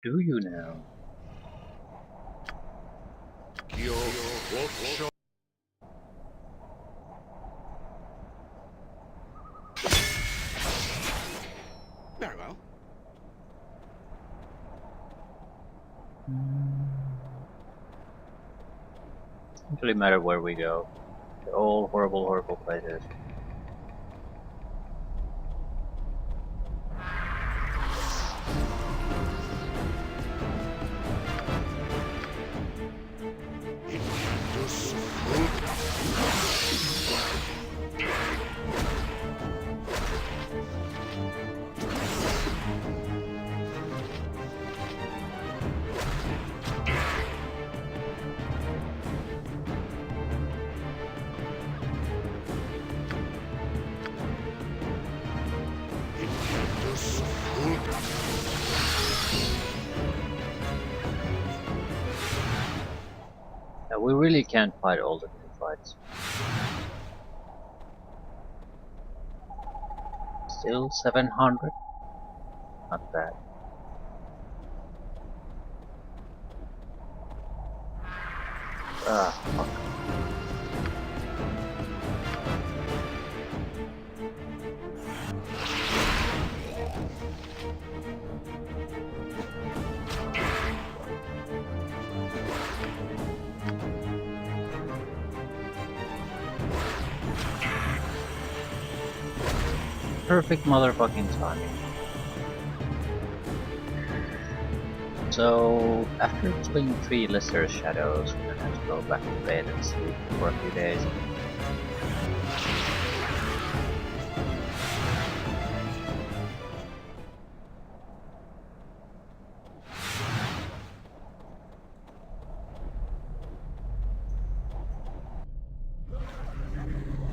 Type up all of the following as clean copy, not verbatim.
Do you now? Very well. Doesn't really matter where we go. They're all horrible, horrible places. Yeah, we really can't fight all the new fights. Still 700? Not bad. Ah, fuck. Perfect motherfucking timing. So, after killing 3 lesser shadows, we're gonna have to go back to bed and sleep for a few days.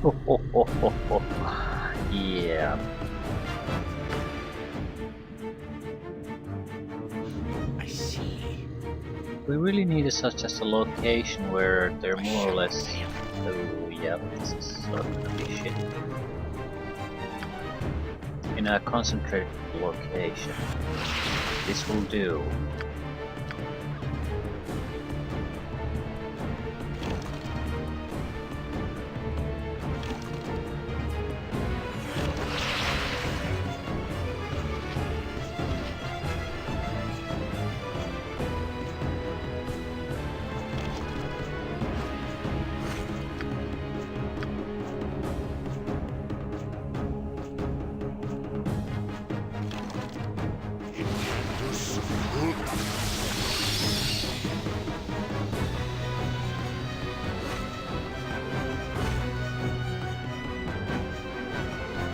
Ho ho ho ho ho. Yeah. I see. We really need such as a location where they're more or less... Oh, yeah, this is sort of gonna be shit. In a concentrated location. This will do.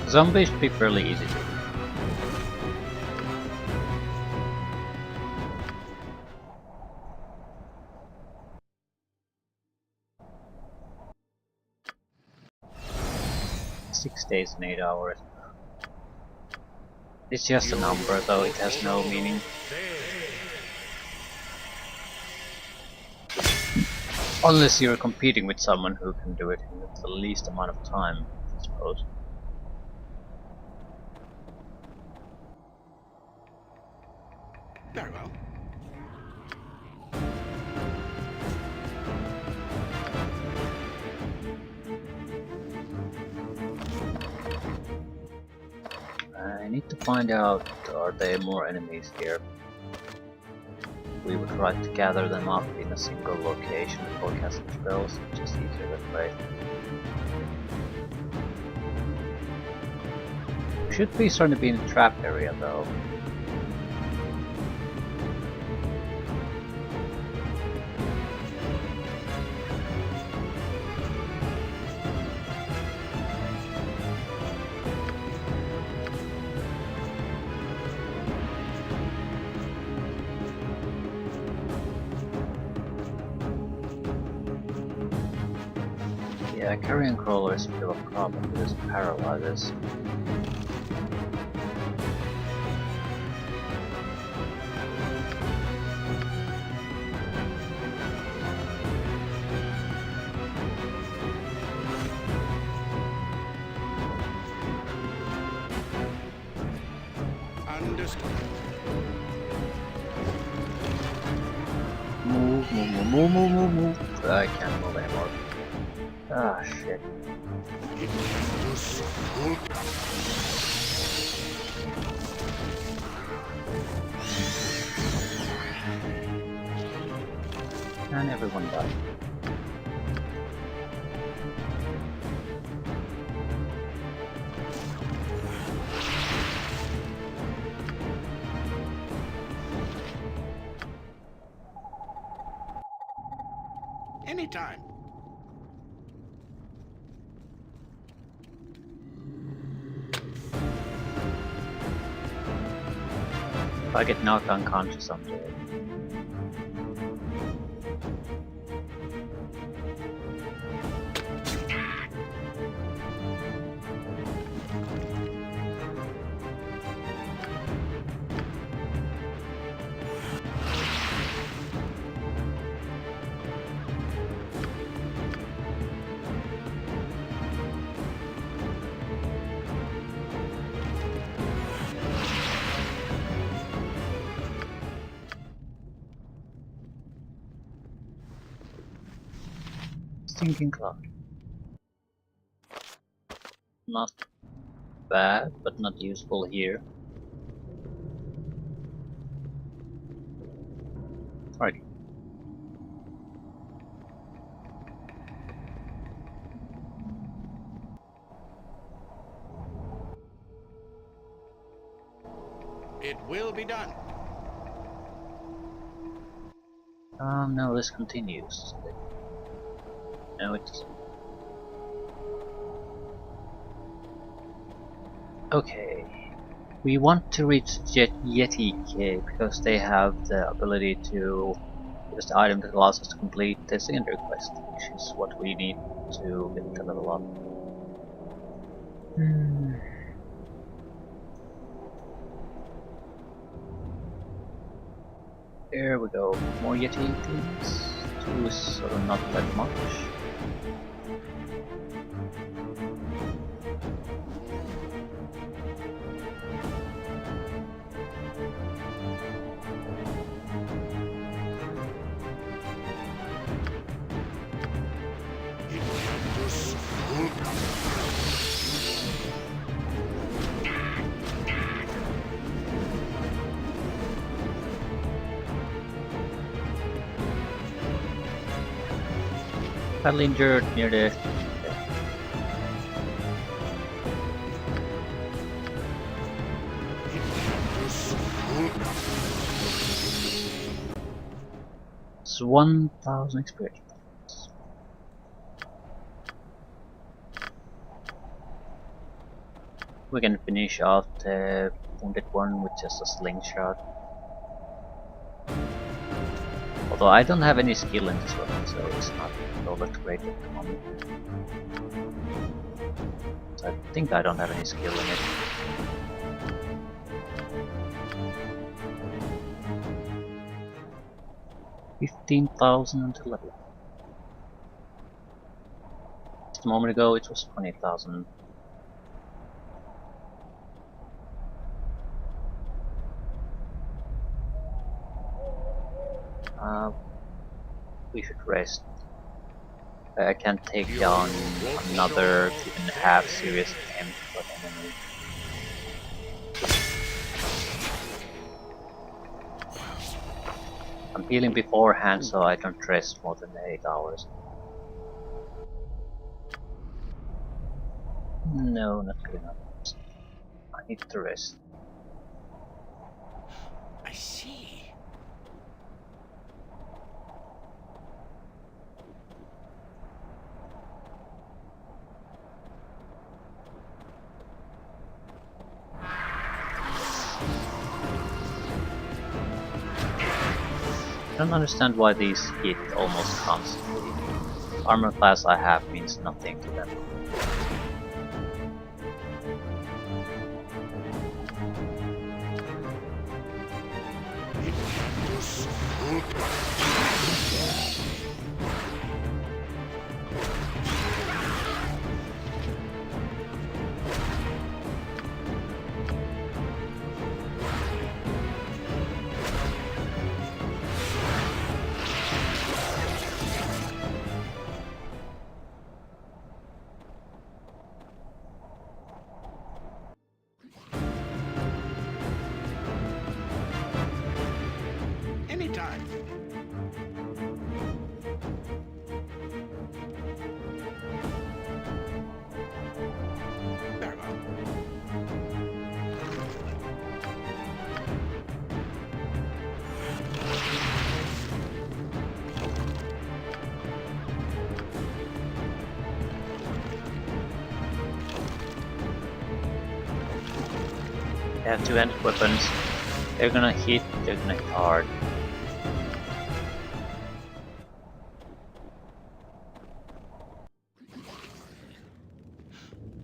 Zombies should be fairly easy to do. Six days and 8 hours. It's just a number though, it has no meaning. Unless you're competing with someone who can do it in the least amount of time, I suppose. Very well. I need to find out, are there more enemies here? We would try to gather them up in a single location before casting spells, which is easier that way. Should be starting to be in the trap area though. Yeah, carrion crawler is a bit of a problem because it paralyzes. Understood. Move. I can't move anymore. Ah, shit. And everyone died. Anytime. If I get knocked unconscious, I'm dead. Stinking cloud. Not bad, but not useful here. Alright. It will be done. No, this continues. No, it doesn't. Okay. We want to reach Yeti Cave because they have the ability to use the item that allows us to complete the secondary quest, which is what we need to get the level up. There we go. More Yeti, please. 2 is sort of not that much. Badly injured near the... It's 1000 experience points. We can finish off the wounded one with just a slingshot. Although I don't have any skill in this weapon, so it's not all that great at the moment. So I think I don't have any skill in it. $15,000 until level. Just a moment ago it was 20,000. We should rest. I can't take down another 2.5 serious attempt for the enemy. I'm healing beforehand so I don't rest more than 8 hours. No, not good enough. I need to rest. I see. I don't understand why these hit almost constantly. Armor class I have means nothing to them. They have two-handed weapons. They're gonna hit hard.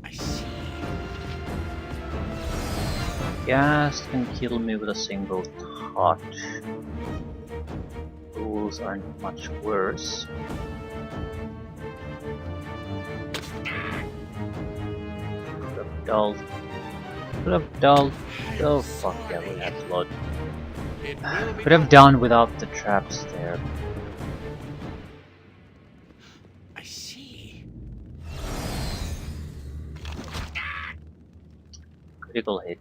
I see. Gas can kill me with a single touch. Rules aren't much worse. Could have dulled. Could have dulled. Oh fuck yeah, we had blood. It will be Could have done without the traps there. I see. Critical hit.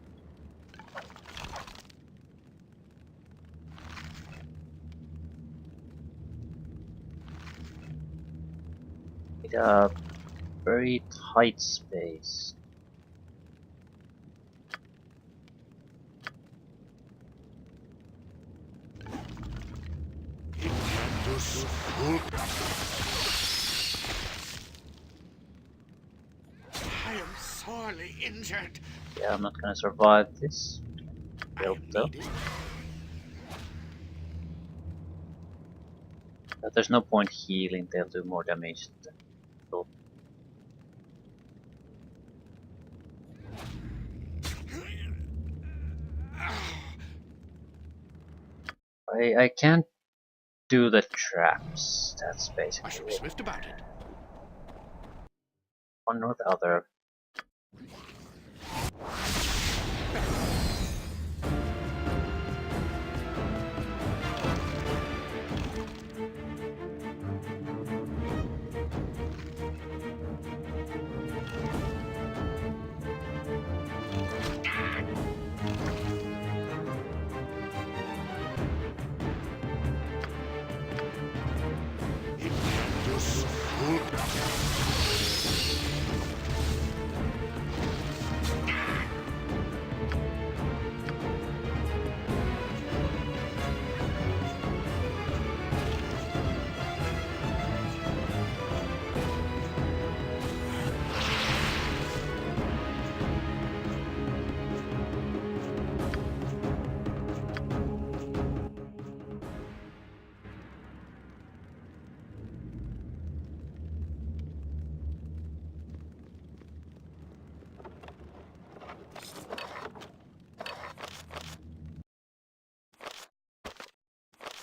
With a very tight space. I am sorely injured. Yeah, I'm not gonna survive this. I Help am though. needed. But there's no point healing, they'll do more damage than people. I can't do the traps. That's I basically shall be it. swift about it. One or the other.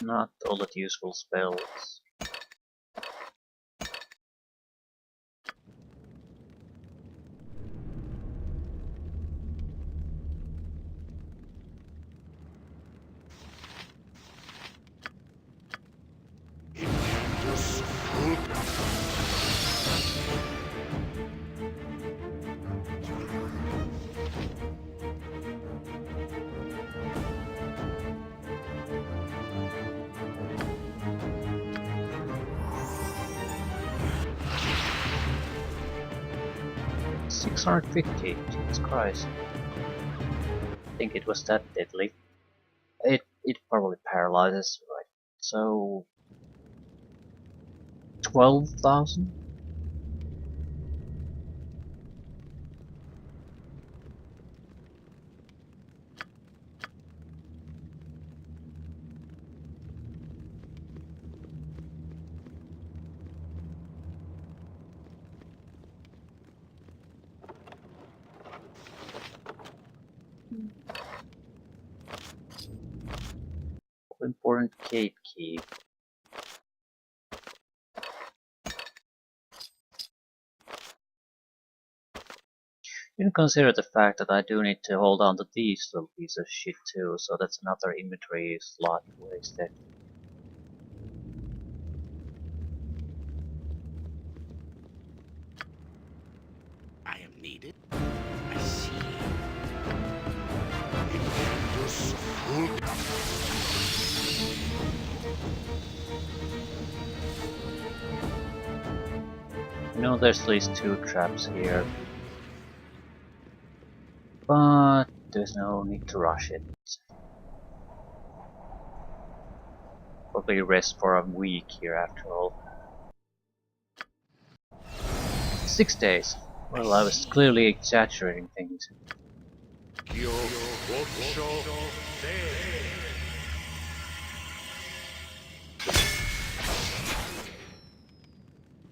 Not all that useful spells. $650, Jesus Christ. I think it was that deadly. It probably paralyzes, right? So 12,000? Important gate key. You can consider the fact that I do need to hold on to these little pieces of shit too, so that's another inventory slot wasted. I am needed. I see. You know there's at least 2 traps here, but there's no need to rush it. Probably rest for a week here after all. 6 days. Well, I was clearly exaggerating things.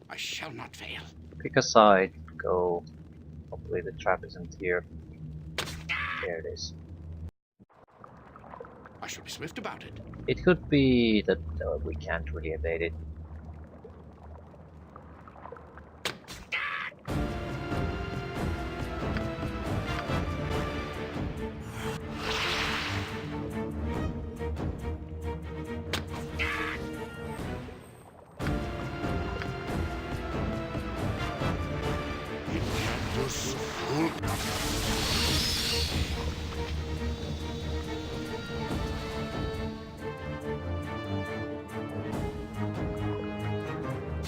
I shall not fail. Pick a side, go. Hopefully the trap isn't here. There it is. I shall be swift about it. It could be that we can't really evade it.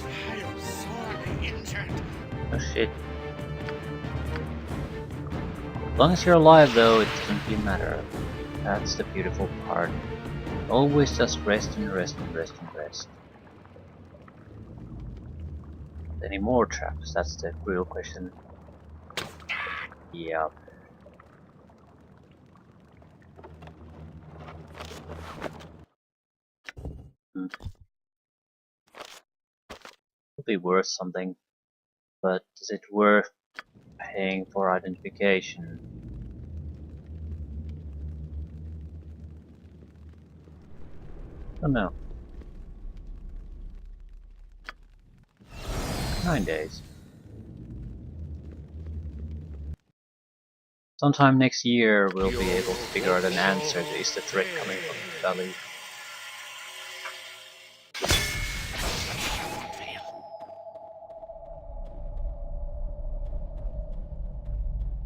I am sorely injured. Oh shit. As long as you're alive though, it doesn't really matter. That's the beautiful part. Always just rest and rest and rest and rest. Any more traps? That's the real question. Yeah. Could be worth something, but is it worth paying for identification? Oh no. 9 days. Sometime next year we'll be able to figure out an answer to is the threat coming from the valley. I shall not fail.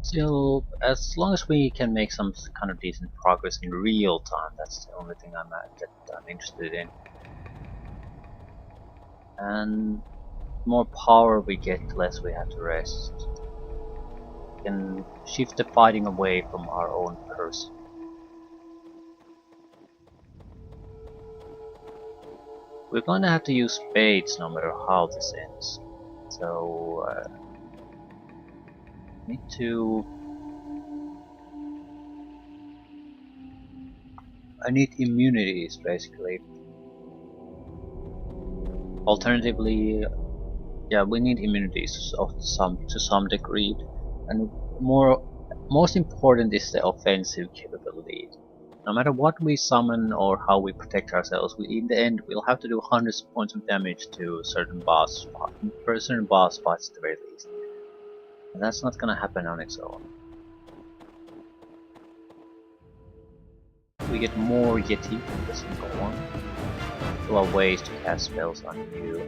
Still, as long as we can make some kind of decent progress in real time, that's the only thing that I'm interested in. And the more power we get, the less we have to rest. We can shift the fighting away from our own person. We're going to have to use spades no matter how this ends. So, need to... I need immunities basically. Alternatively, yeah, we need immunities of to some degree, and most important is the offensive capability. No matter what we summon or how we protect ourselves, in the end we'll have to do hundreds of points of damage to certain boss fights at the very least. And that's not gonna happen on its own. We get more Yeti with a single one. There are ways to cast spells on you.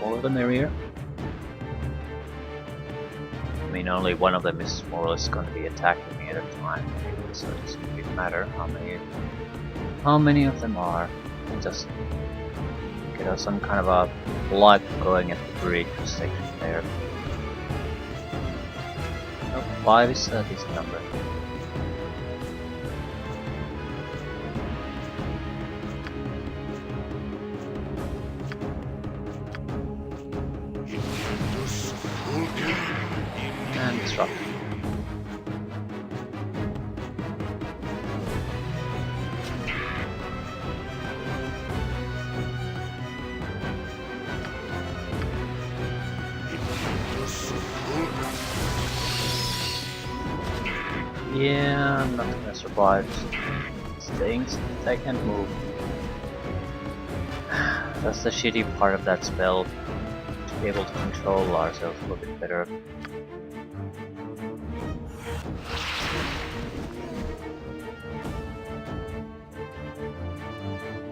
More the merrier. I mean, only one of them is more or less going to be attacking me at a time, so it doesn't really matter how many of them are. We'll just get some kind of a light going at the bridge section there. Oh, 5 is a decent number. And disrupt. Yeah, I'm not gonna survive. Things they can't move. That's the shitty part of that spell. To be able to control ourselves a little bit better.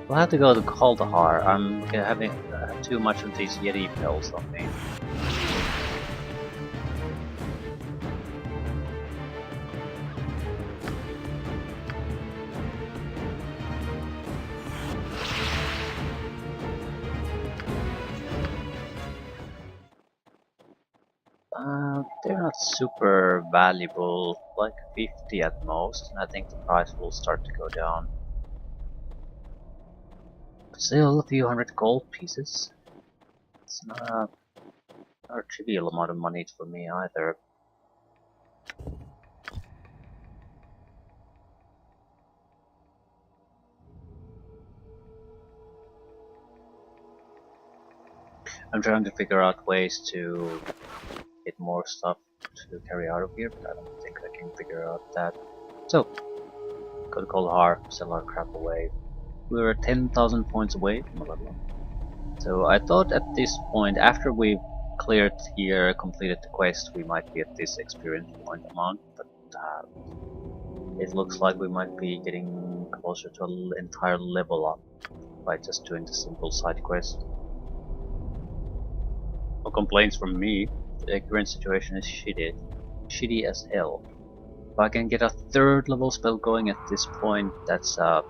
We'll have to go to Kaldahar. I'm having too much of these Yeti pills on me. They're not super valuable, like 50 at most, and I think the price will start to go down. Still, a few hundred gold pieces. It's not a trivial amount of money for me either. I'm trying to figure out ways to get more stuff to carry out of here, but I don't think I can figure out that. So, go to Kolhar, sell our crap away. We were 10,000 points away from a level up. So I thought at this point, after we cleared here, completed the quest, we might be at this experience point amount, but it looks like we might be getting closer to an entire level up by just doing the simple side quest. No complaints from me. The current situation is shitty as hell. If I can get a third level spell going at this point, that's a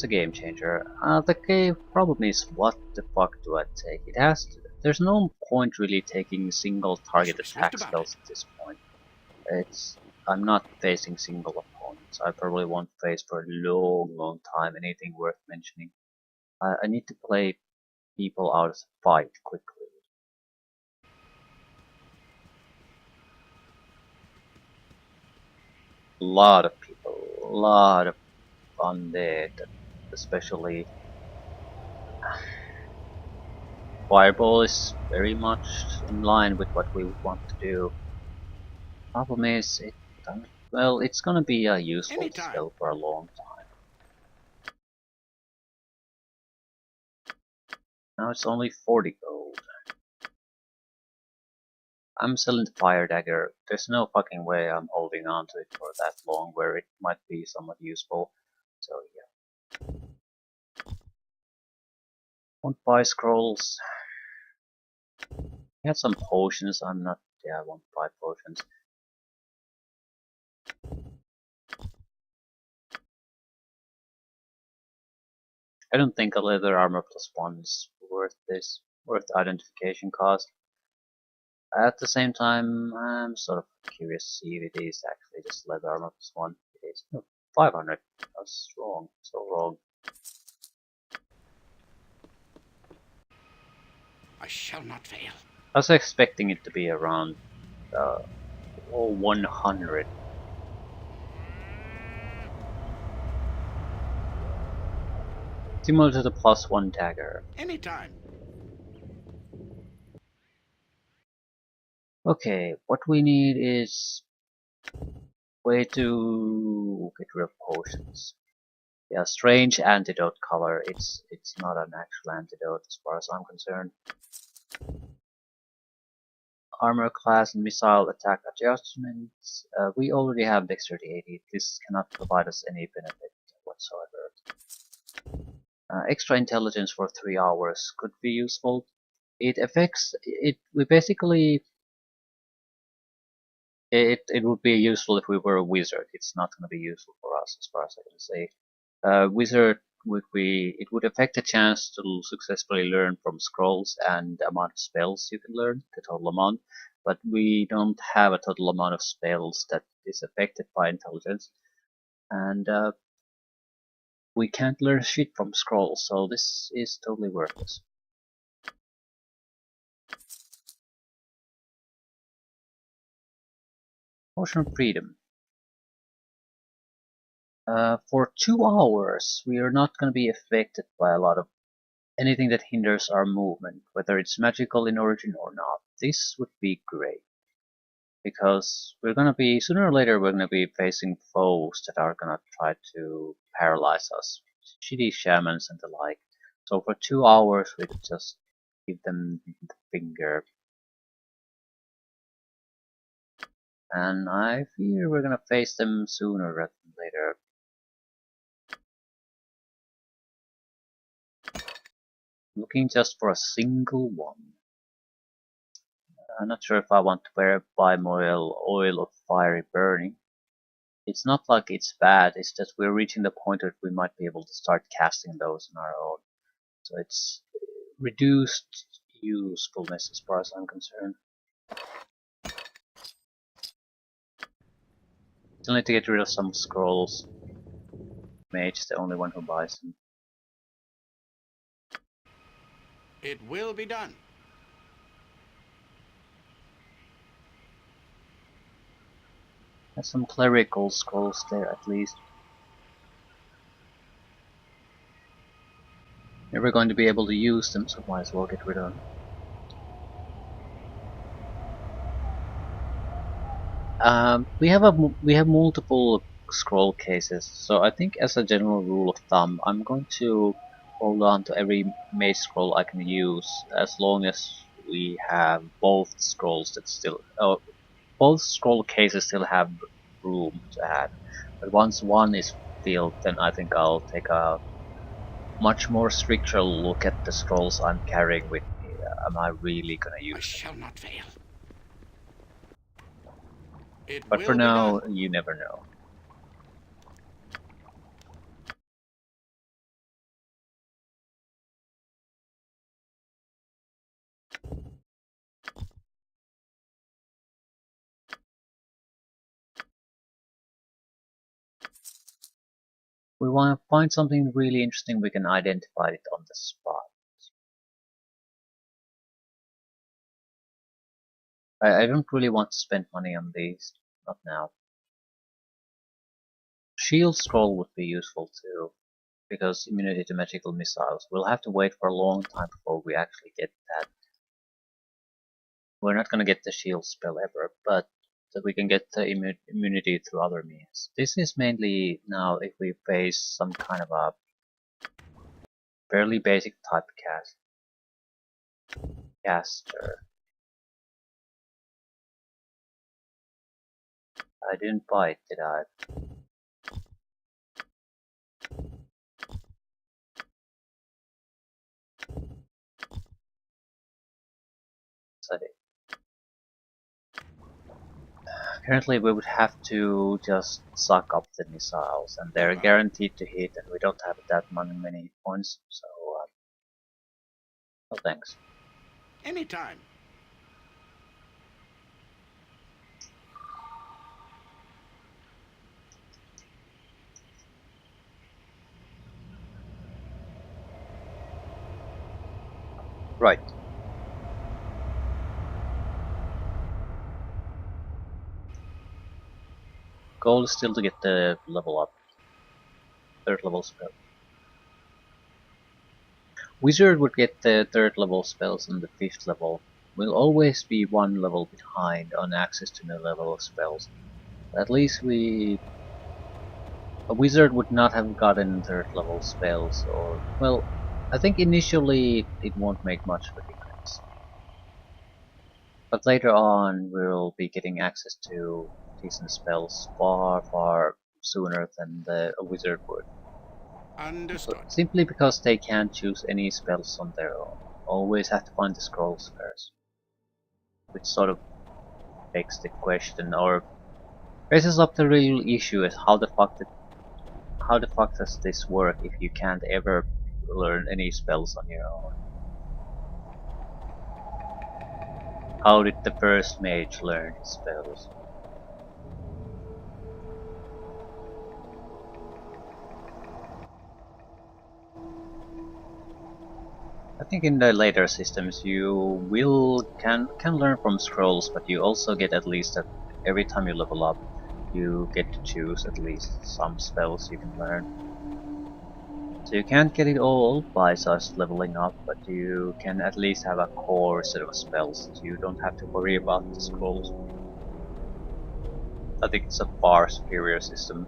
game changer. The problem is, what the fuck do I take? There's no point really taking single I target should be swift attack about it. spells at this point. I'm not facing single opponents. I probably won't face for a long time anything worth mentioning. I need to play people out of the fight quickly. A lot of people, a lot of undead, especially Fireball is very much in line with what we want to do. Problem is, well, it's gonna be a useful Anytime. spell for a long time. Now it's only 40 gold. I'm selling the fire dagger. There's no fucking way I'm holding on to it for that long, where it might be somewhat useful. So yeah. Won't buy scrolls. I had some potions. Yeah, I won't buy potions. I don't think a leather armor +1 is worth the identification cost. At the same time, I'm sort of curious to see if it is actually just leather armor +1. It is. No, 500. That's wrong. So wrong. I shall not fail. I was expecting it to be around 100. Similar to the +1 dagger. Anytime. Okay, what we need is way to get rid of potions. Yeah, strange antidote color. It's not an actual antidote as far as I'm concerned. Armor class and missile attack adjustments. We already have dexterity 80. This cannot provide us any benefit whatsoever. Extra intelligence for 3 hours could be useful. It affects it. We basically it would be useful if we were a wizard. It's not going to be useful for us as far as I can say. Wizard it would affect the chance to successfully learn from scrolls and the amount of spells you can learn, the total amount, but we don't have a total amount of spells that is affected by intelligence, and we can't learn shit from scrolls, so this is totally worthless. Potion of Freedom. For 2 hours, we are not going to be affected by a lot of anything that hinders our movement, whether it's magical in origin or not. This would be great, because sooner or later we're gonna be facing foes that are gonna try to paralyze us, shitty shamans and the like. So for 2 hours we could just give them the finger, and I fear we're gonna face them sooner rather than later. Looking just for a single one. I'm not sure if I want to buy more oil of fiery burning. It's not like it's bad, it's just we're reaching the point that we might be able to start casting those on our own. So it's reduced usefulness as far as I'm concerned. Still need to get rid of some scrolls. Mage is the only one who buys them. It will be done. There's some clerical scrolls there at least. Never going to be able to use them, so might as well get rid of them. We have multiple scroll cases, so I think as a general rule of thumb, I'm going to hold on to every mage scroll I can use as long as we have both scrolls that still, both scroll cases still have room to add. But once one is filled, then I think I'll take a much more stricter look at the scrolls I'm carrying with me. Am I really gonna I use them? shall not fail. It But for will be now, done. you never know. We want to find something really interesting, we can identify it on the spot. I don't really want to spend money on these, not now. Shield scroll would be useful too, because immunity to magical missiles. We'll have to wait for a long time before we actually get that. We're not gonna get the shield spell ever, but we can get the immunity through other means. This is mainly now if we face some kind of a fairly basic type caster. I didn't buy it, did I? Yes, I did. Currently we would have to just suck up the missiles, and they're guaranteed to hit, and we don't have that many points, so no thanks. Anytime. Right. Goal is still to get the level up. 3rd level spell. Wizard would get the 3rd level spells on the 5th level. We'll always be 1 level behind on access to new level spells. At least a wizard would not have gotten 3rd level spells, or, well, I think initially it won't make much of a difference. But later on we'll be getting access to decent spells far sooner than a wizard would. Understood. Simply because they can't choose any spells on their own. Always have to find the scrolls first. Which sort of begs the question, or raises up the real issue is how the fuck does this work if you can't ever learn any spells on your own? How did the first mage learn his spells? I think in the later systems you can learn from scrolls, but you also get at least that every time you level up, you get to choose at least some spells you can learn. So you can't get it all by just leveling up, but you can at least have a core set of spells that you don't have to worry about the scrolls. I think it's a far superior system.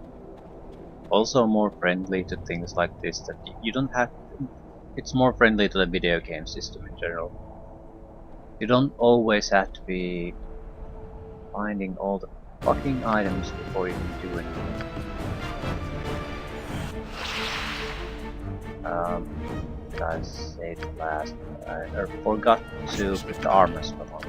Also more friendly to things like this that you don't have. It's more friendly to the video game system in general. You don't always have to be finding all the fucking items before you can do anything. Did I say the last? I forgot to put the armor spell on.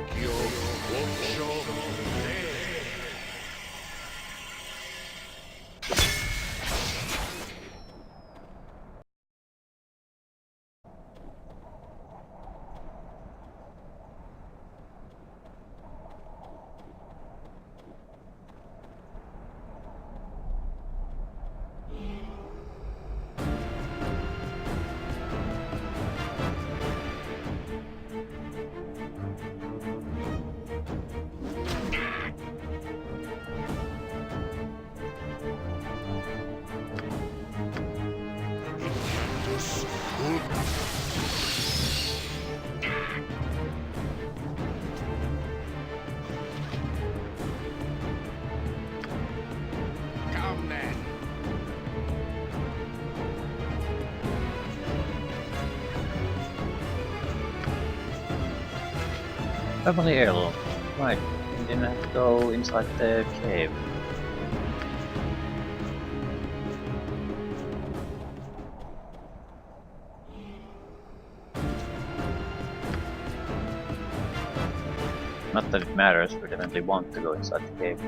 Family heirloom. Right. We didn't have to go inside the cave. Not that it matters, we definitely want to go inside the cave.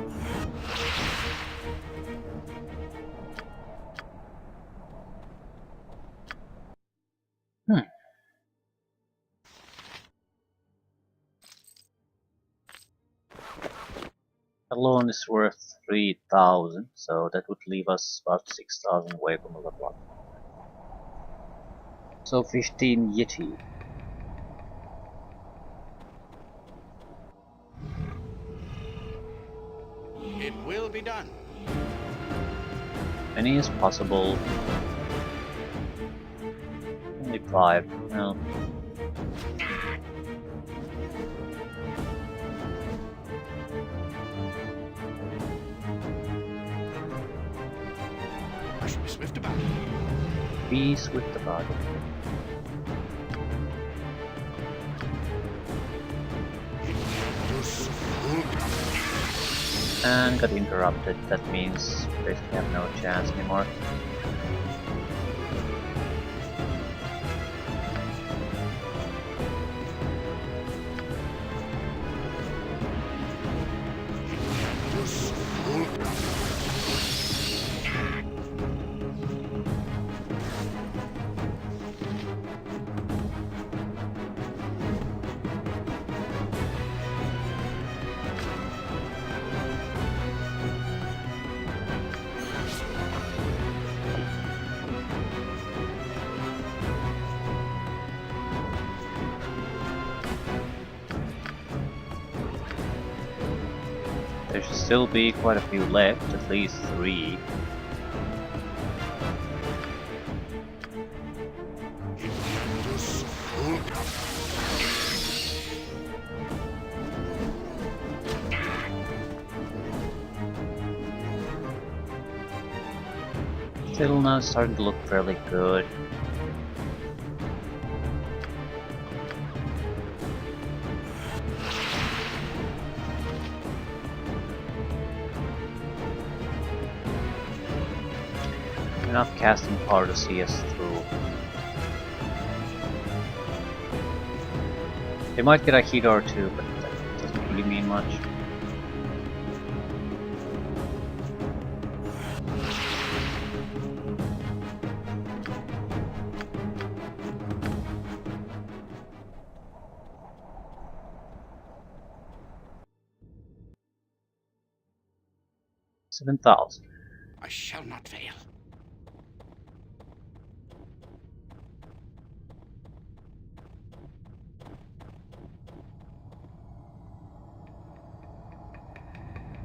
Alone is worth 3,000, so that would leave us about 6,000 away from the block. So 15 Yeti. It will be done. Many is possible. Only 5. Well, I should be swift about it. be swift about it. And got interrupted. That means basically have no chance anymore. There should still be quite a few left, at least 3. Still now starting to look fairly good. Enough casting power to see us through. They might get a hit or two, but that doesn't really mean much. $7,000. I shall not fail.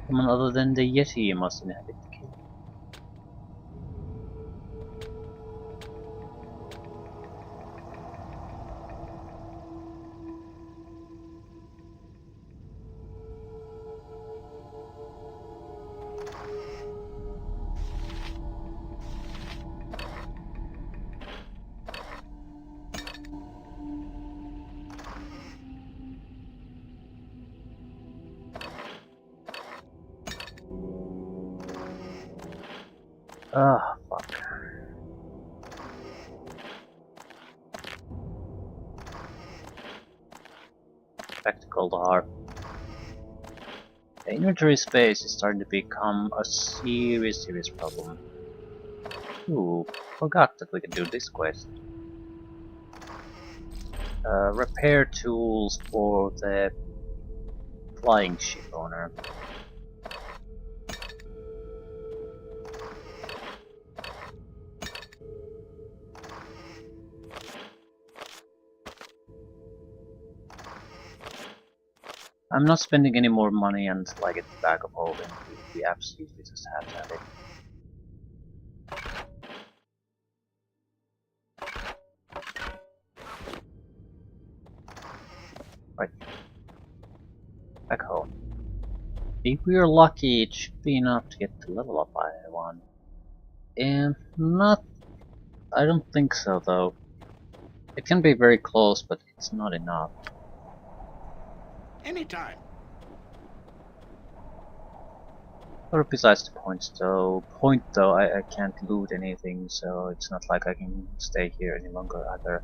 Someone other than the Yeti must inhabit the cave. Ah, fuck. Spectacle harp. The inventory space is starting to become a serious problem. Ooh, forgot that we can do this quest. Repair tools for the flying ship owner. I'm not spending any more money until I get the bag of holding. We absolutely just have to have it. Right. Back home. If we are lucky, it should be enough to get to level up by one. And not... I don't think so, though. It can be very close, but it's not enough. Anytime. Or besides the point though, I can't loot anything, so it's not like I can stay here any longer either.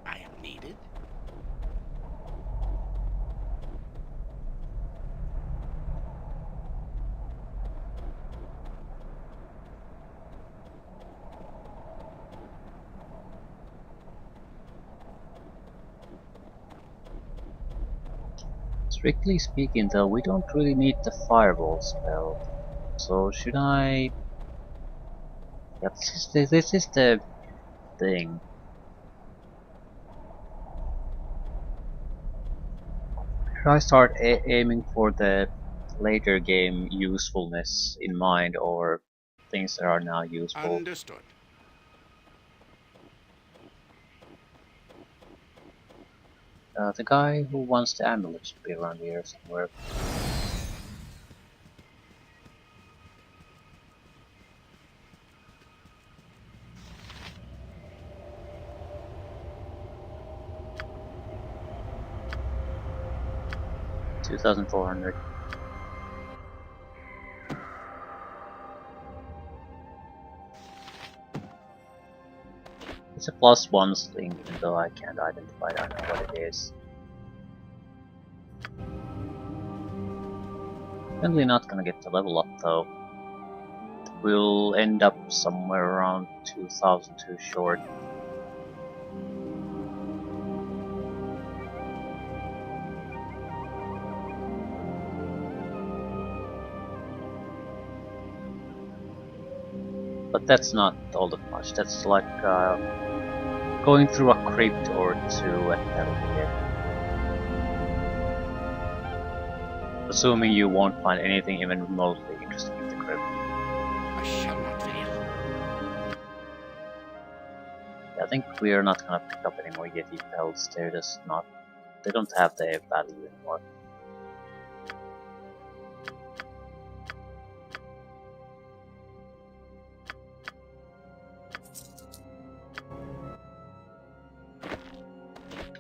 I am needed. Strictly speaking though, we don't really need the fireball spell. So should I... Yeah, this is the thing. Should I start aiming for the later game usefulness in mind, or things that are now useful? Understood. The guy who wants the amulet should be around here somewhere. $2,400. It's a +1 sling, even though I can't identify it. I don't know what it is. Definitely not gonna get the level up though. We'll end up somewhere around 2,000 too short. But that's not all that much. That's like going through a crypt or two at Metal Gear. Assuming you won't find anything even remotely interesting in the crypt. I shall not fail. Yeah, I think we are not gonna pick up any more Yeti pelts. They're just not. They don't have the value anymore.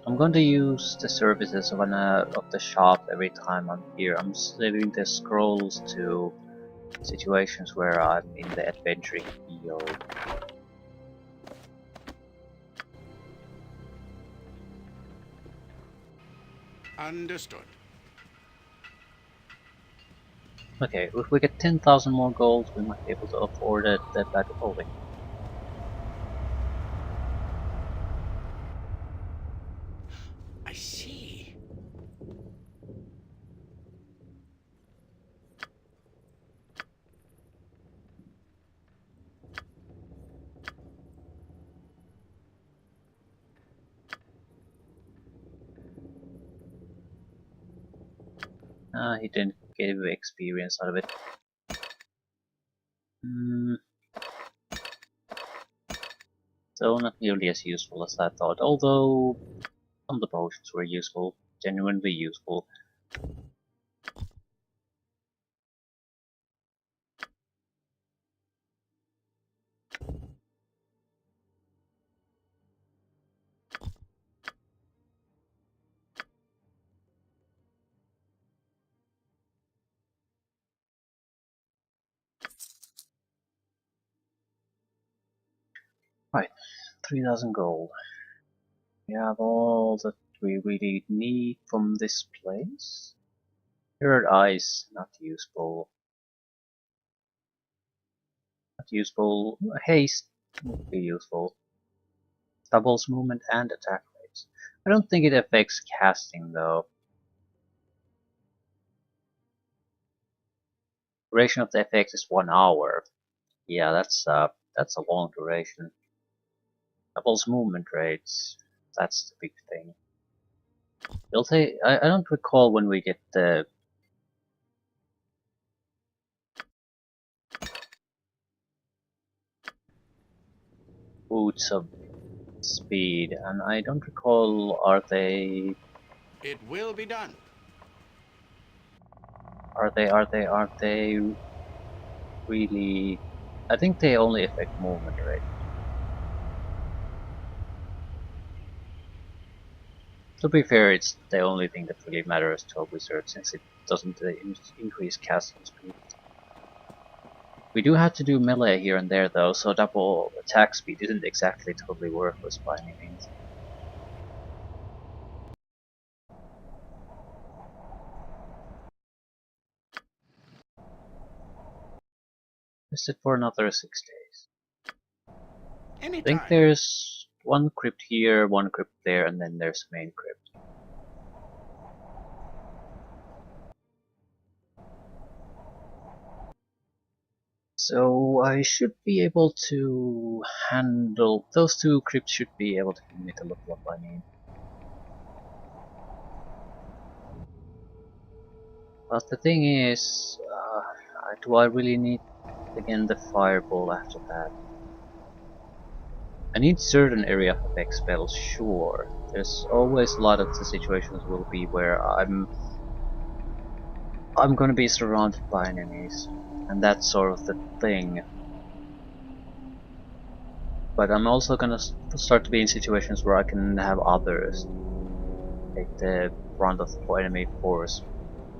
I'm going to use the services of the shop every time I'm here. I'm saving the scrolls to situations where I'm in the adventuring field. Understood. Okay, if we get 10,000 more gold, we might be able to afford that bag of holding. I see. He didn't get experience out of it. So not nearly as useful as I thought, although some of the potions were useful, genuinely useful. Right, 3,000 gold. We have all that we really need from this place. Mirrored eyes, not useful. Not useful. Haste would be useful. Doubles movement and attack rates. I don't think it affects casting though. Duration of the effect is 1 hour. Yeah, that's a long duration. Doubles movement rates. That's the big thing. You'll say I don't recall when we get the boots of speed, and I don't recall, are they... It will be done. Aren't they really... I think they only affect movement rate. To be fair, it's the only thing that really matters to a wizard since it doesn't increase casting speed. We do have to do melee here and there though, so double attack speed isn't exactly totally worthless by any means. Visit for another 6 days. I think Anytime. there's one crypt here, one crypt there, and then there's main crypt. So I should be able to handle those two crypts. Should be able to give me the level up I need. But the thing is, do I really need again the fireball after that? I need certain area of effect spells, sure. There's always a lot of the situations will be where I'm gonna be surrounded by enemies, and that's sort of the thing. But I'm also gonna start to be in situations where I can have others take the brunt of the enemy force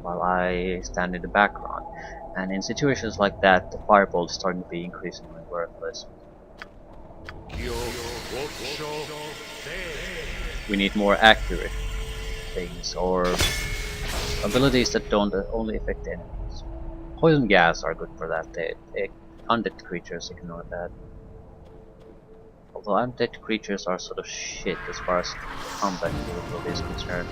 while I stand in the background. And in situations like that, the fireball is starting to be increasingly worthless. We need more accurate things, or abilities that don't only affect enemies. Poison gas are good for that. Undead creatures ignore that. Although undead creatures are sort of shit as far as combat capability is concerned.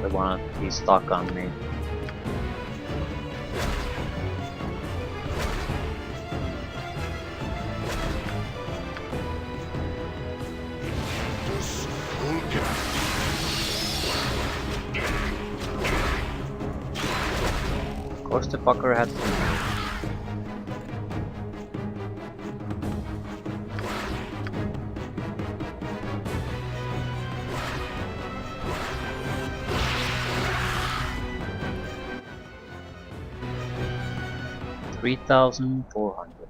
They wanna be stuck on me. Of course the fucker had to. 3,400.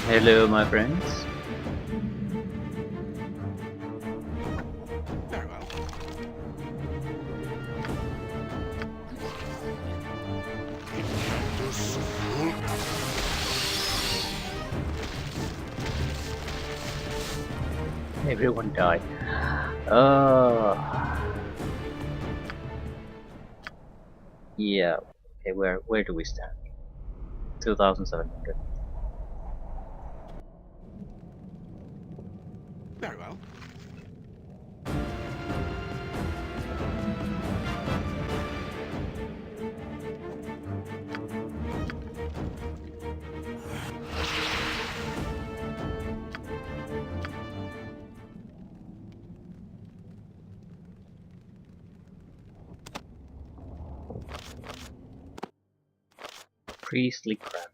Hello, my friends. Very well. Everyone died. Yeah. Okay, where do we stand? 2,700. Very well. Priestly crap.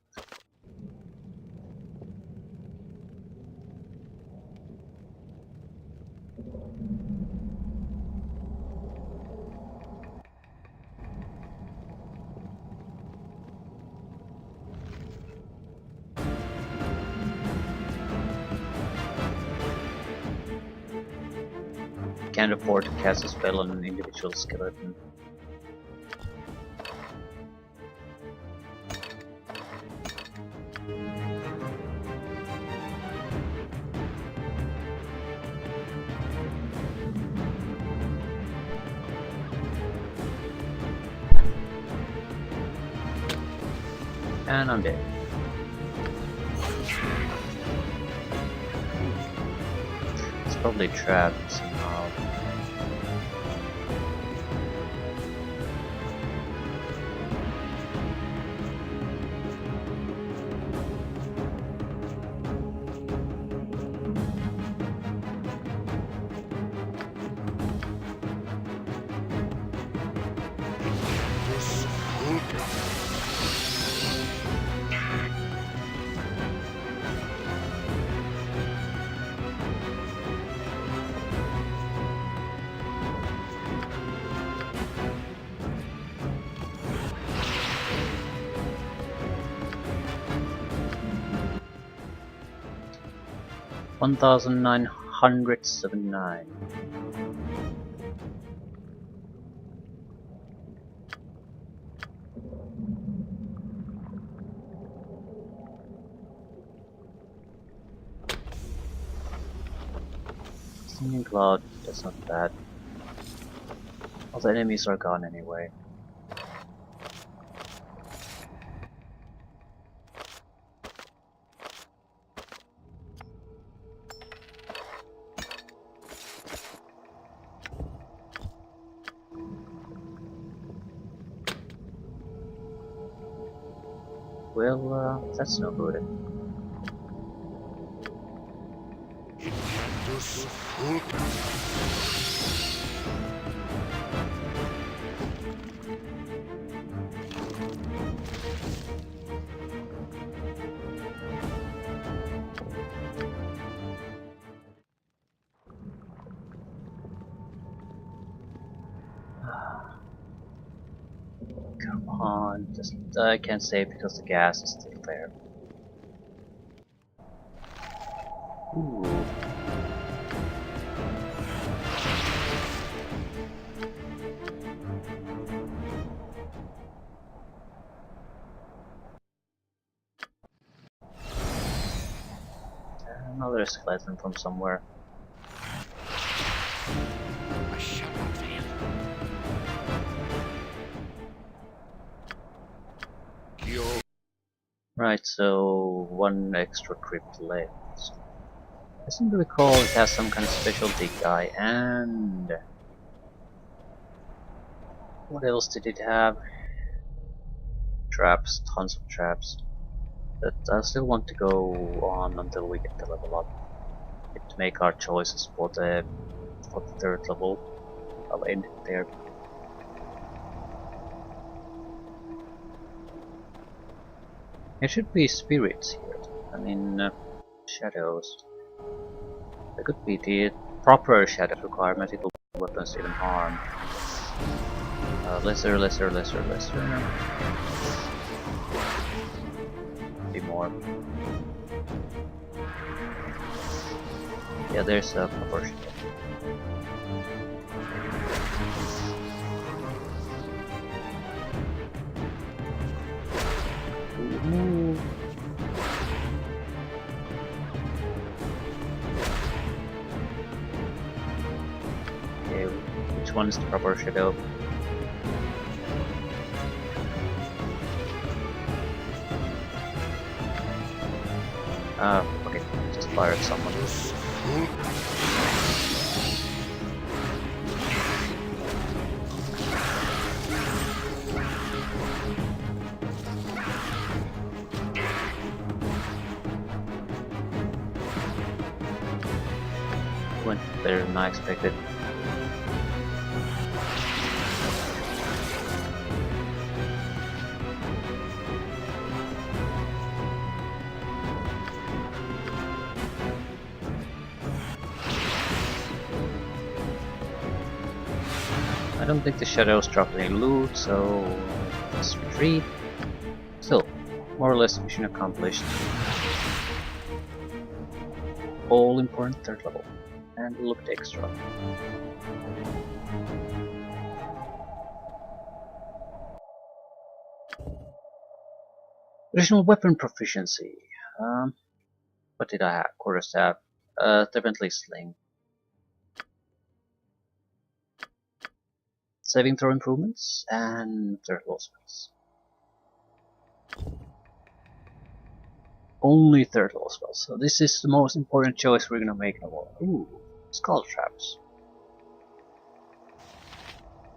Can't afford to cast a spell on an individual skeleton. And I'm dead. It's probably trapped somehow. 1979. Singing Cloud, that's not bad. All the enemies are gone anyway. Well, that's no good. Come on, just I can't save because the gas is still there. Ooh. Another skeleton from somewhere. I shall not fail. Right, so one extra crypt left. I seem to recall it has some kind of specialty guy, and what else did it have? Traps, tons of traps. But I still want to go on until we get the level up. To make our choices for the third level. I'll end it there. There should be spirits here. I mean, shadows. They could be the proper shadows require magical weapons to even harm. Lesser. Be more. Yeah, there's a proper shadow. Ooh. Okay, which one is the proper shadow? Okay, just fire at someone. Went better than I expected. I don't think the shadows dropped any loot, so let's retreat. Still, more or less mission accomplished. All important third level. And looked extra. Additional weapon proficiency. What did I have? Quarterstaff. Definitely sling. Saving throw improvements and third level spells. Only third level spells. So this is the most important choice we're gonna make in a while. Ooh, skull traps.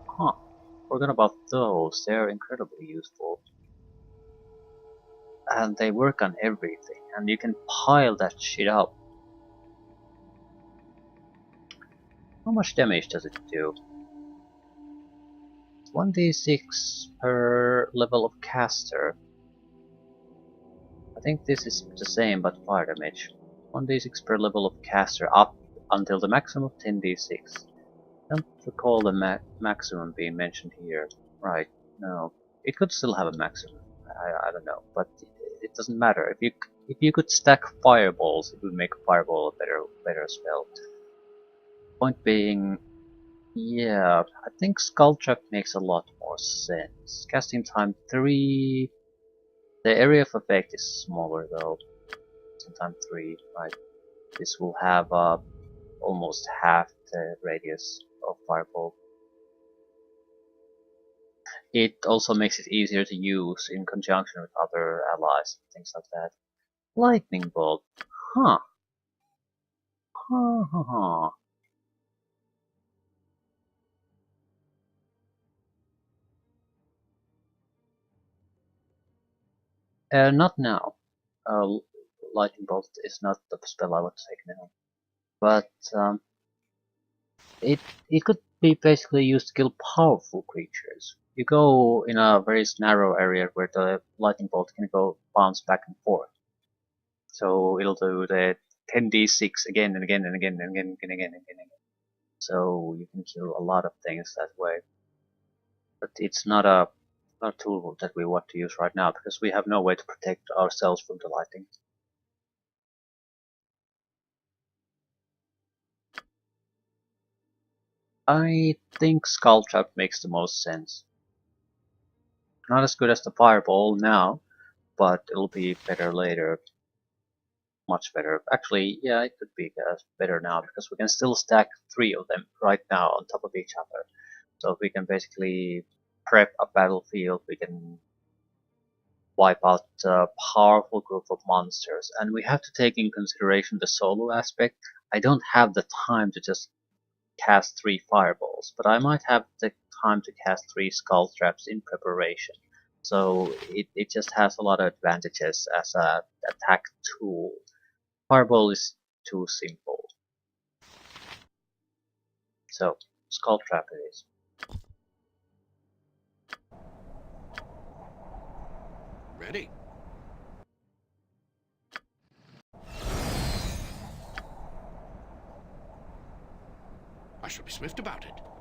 Huh. Forgot about those. They're incredibly useful. And they work on everything. And you can pile that shit up. How much damage does it do? 1d6 per level of caster. I think this is the same but fire damage. 1d6 per level of caster up until the maximum of 10d6. I don't recall the maximum being mentioned here. Right, no. It could still have a maximum. I don't know, but it it doesn't matter. If you could stack fireballs, it would make a fireball a better spell. Point being, yeah, I think Skull Trap makes a lot more sense. Casting time 3. The area of effect is smaller though. Casting time 3, right? This will have almost half the radius of fireball. It also makes it easier to use in conjunction with other allies, things like that. Lightning bolt, huh? Huh, huh, huh. Not now. Lightning bolt is not the spell I want to take now. But it it could be basically used to kill powerful creatures. You go in a very narrow area where the lightning bolt can go bounce back and forth. So it'll do the 10d6 again and again and again and again and again and again. So you can kill a lot of things that way. But it's not a tool that we want to use right now because we have no way to protect ourselves from the lightning. I think Skull Trap makes the most sense. Not as good as the Fireball now, but it'll be better later. Much better. Actually, yeah, it could be better now because we can still stack 3 of them right now on top of each other. So we can basically prep a battlefield, we can wipe out a powerful group of monsters, and we have to take in consideration the solo aspect. I don't have the time to just cast 3 fireballs, but I might have the time to cast 3 skull traps in preparation. So it just has a lot of advantages as a attack tool. Fireball is too simple. So skull trap it is. Ready? I shall be swift about it.